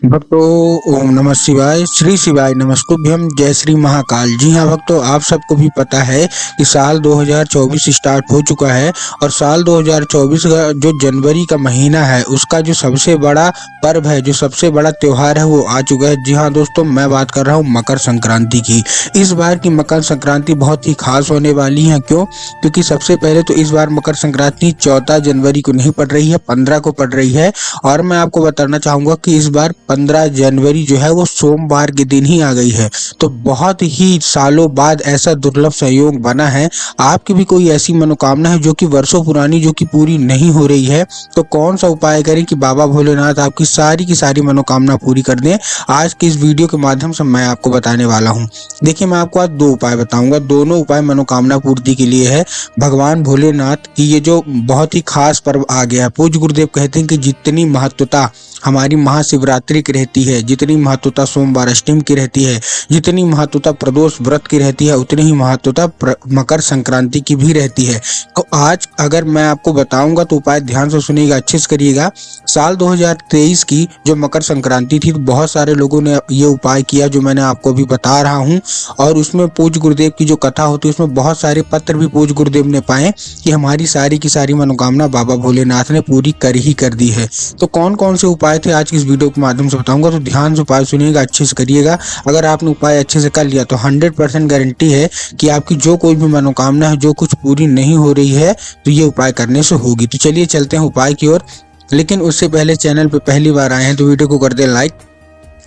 भक्तों, ओम नमः शिवाय। श्री शिवाय नमस्तुभ्यम। जय श्री महाकाल। जी हाँ भक्तों, आप सबको भी पता है कि साल 2024 स्टार्ट हो चुका है और साल 2024 का जो जनवरी का महीना है उसका जो सबसे बड़ा पर्व है, जो सबसे बड़ा त्योहार है, वो आ चुका है। जी हाँ दोस्तों, मैं बात कर रहा हूँ मकर संक्रांति की। इस बार की मकर संक्रांति बहुत ही खास होने वाली है। क्यों? क्योंकि सबसे पहले तो इस बार मकर संक्रांति 14 जनवरी को नहीं पड़ रही है, 15 को पड़ रही है। और मैं आपको बताना चाहूंगा कि इस बार 15 जनवरी जो है वो सोमवार के दिन ही आ गई है। तो बहुत ही सालों बाद ऐसा दुर्लभ संयोग बना है। आपकी भी कोई ऐसी मनोकामना है जो कि वर्षों पुरानी, जो कि पूरी नहीं हो रही है, तो कौन सा उपाय करें कि बाबा भोलेनाथ आपकी सारी की सारी मनोकामना पूरी कर दें? आज की इस वीडियो के माध्यम से मैं आपको बताने वाला हूँ। देखिए, मैं आपको आज दो उपाय बताऊंगा। दोनों उपाय मनोकामना पूर्ति के लिए है। भगवान भोलेनाथ की ये जो बहुत ही खास पर्व आ गया है, पूज्य गुरुदेव कहते हैं कि जितनी महत्वता हमारी महाशिवरात्रि की रहती है, जितनी महत्वता सोमवार अष्टमी की रहती है, जितनी महत्वता प्रदोष व्रत की रहती है, उतनी ही महत्वता मकर संक्रांति की भी रहती है। तो आज अगर मैं आपको बताऊंगा तो उपाय ध्यान से सुनिएगा, अच्छे से करिएगा। साल 2023 की जो मकर संक्रांति थी, तो बहुत सारे लोगों ने ये उपाय किया जो मैंने आपको अभी बता रहा हूँ। और उसमें पूज्य गुरुदेव की जो कथा होती है, उसमें बहुत सारे पत्र भी पूज्य गुरुदेव ने पाए कि हमारी सारी की सारी मनोकामना बाबा भोलेनाथ ने पूरी कर दी है। तो कौन कौन से उपाय थे आज की इस वीडियो के माध्यम से बताऊंगा, तो ध्यान से उपाय सुनिएगा, अच्छे से करिएगा। अगर आपने उपाय अच्छे से कर लिया तो 100% गारंटी है कि आपकी जो कोई भी मनोकामना है, जो कुछ पूरी नहीं हो रही है, तो ये उपाय करने से होगी। तो चलिए चलते हैं उपाय की ओर। लेकिन उससे पहले चैनल पे पहली बार आए हैं तो वीडियो को कर दें लाइक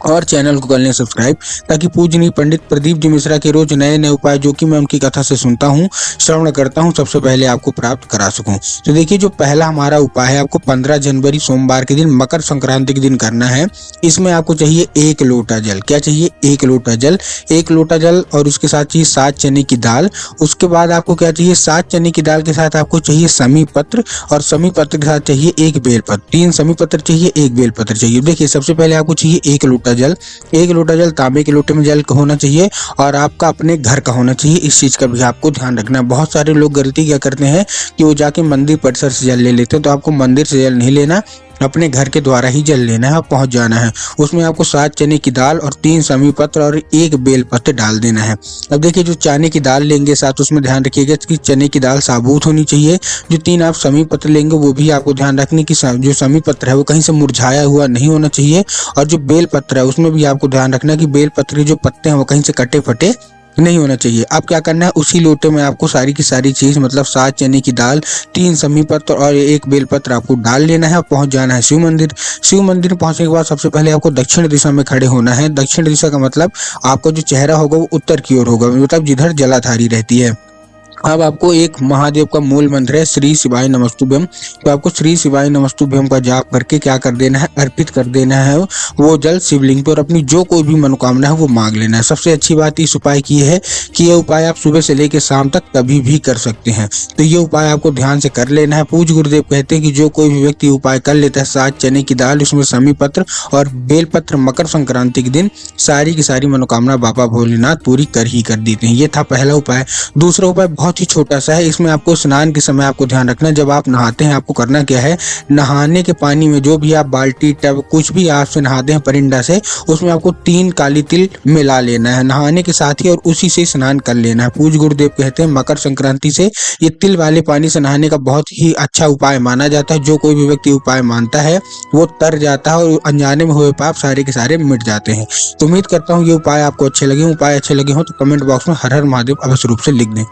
और चैनल को कर लें सब्सक्राइब, ताकि पूजनीय पंडित प्रदीप जी मिश्रा के रोज नए नए उपाय जो कि मैं उनकी कथा से सुनता हूँ, श्रवण करता हूँ, सबसे पहले आपको प्राप्त करा सकूं। तो देखिए, जो पहला हमारा उपाय है, आपको 15 जनवरी सोमवार के दिन, मकर संक्रांति के दिन करना है। इसमें आपको चाहिए 1 लोटा जल। क्या चाहिए? 1 लोटा जल। 1 लोटा जल और उसके साथ चाहिए 7 चने की दाल। उसके बाद आपको क्या चाहिए? 7 चने की दाल के साथ आपको चाहिए समी पत्र, और समी पत्र के साथ चाहिए 1 बेलपत्र। 3 समी पत्र चाहिए, 1 बेलपत्र चाहिए। देखिए, सबसे पहले आपको चाहिए 1 लोटा जल। 1 लोटा जल तांबे के लोटे में जल का होना चाहिए और आपका अपने घर का होना चाहिए। इस चीज का भी आपको ध्यान रखना है। बहुत सारे लोग गलती क्या करते हैं कि वो जाके मंदिर परिसर से जल ले लेते हैं। तो आपको मंदिर से जल नहीं लेना, अपने घर के द्वारा ही जल लेना है और पहुंच जाना है। उसमें आपको 7 चने की दाल और 3 समी पत्र और 1 बेल पत्र डाल देना है। अब देखिए, जो चने की दाल लेंगे साथ, उसमें ध्यान रखिएगा कि चने की दाल साबुत होनी चाहिए। जो 3 आप समी पत्र लेंगे वो भी आपको ध्यान रखने की जो समी पत्र है वो कहीं से मुरझाया हुआ नहीं होना चाहिए। और जो बेल पत्र है उसमें भी आपको ध्यान रखना कि बेल पत्र के जो पत्ते हैं वो कहीं से कटे फटे नहीं होना चाहिए। अब क्या करना है, उसी लोटे में आपको सारी की सारी चीज, मतलब 7 चने की दाल, 3 समी पत्र और 1 बेलपत्र आपको डाल लेना है और पहुंच जाना है शिव मंदिर। शिव मंदिर पहुंचने के बाद सबसे पहले आपको दक्षिण दिशा में खड़े होना है। दक्षिण दिशा का मतलब आपका जो चेहरा होगा वो उत्तर की ओर होगा, मतलब जिधर जलाधारी रहती है। अब आपको एक महादेव का मूल मंत्र है श्री शिवाय नमस्तुभ्यम। तो आपको श्री शिवाय नमस्तुभ्यम का जाप करके क्या कर देना है, अर्पित कर देना है वो जल शिवलिंग पे, और अपनी जो कोई भी मनोकामना है वो मांग लेना है। सबसे अच्छी बात इस उपाय की है कि ये उपाय आप सुबह से लेकर शाम तक कभी भी कर सकते हैं। तो ये उपाय आपको ध्यान से कर लेना है। पूज्य गुरुदेव कहते हैं कि जो कोई भी व्यक्ति उपाय कर लेता है, 7 चने की दाल, उसमें समी पत्र और बेलपत्र, मकर संक्रांति के दिन सारी की सारी मनोकामना बाबा भोलेनाथ पूरी कर ही कर देते हैं। ये था पहला उपाय। दूसरा उपाय बहुत ही छोटा सा है। इसमें आपको स्नान के समय आपको ध्यान रखना है, जब आप नहाते हैं आपको करना क्या है, नहाने के पानी में जो भी आप बाल्टी टब कुछ भी आपसे नहाते हैं परिंदा से, उसमें आपको 3 काली तिल मिला लेना है नहाने के साथ ही, और उसी से स्नान कर लेना है। पूज्य गुरुदेव कहते हैं मकर संक्रांति से ये तिल वाले पानी से नहाने का बहुत ही अच्छा उपाय माना जाता है। जो कोई भी व्यक्ति उपाय मानता है वो तर जाता है और अनजाने में हुए पाप सारे के सारे मिट जाते हैं। तो उम्मीद करता हूँ ये उपाय आपको अच्छे लगे। उपाय अच्छे लगे हो तो कमेंट बॉक्स में हर हर महादेव अवश्य रूप से लिख दें।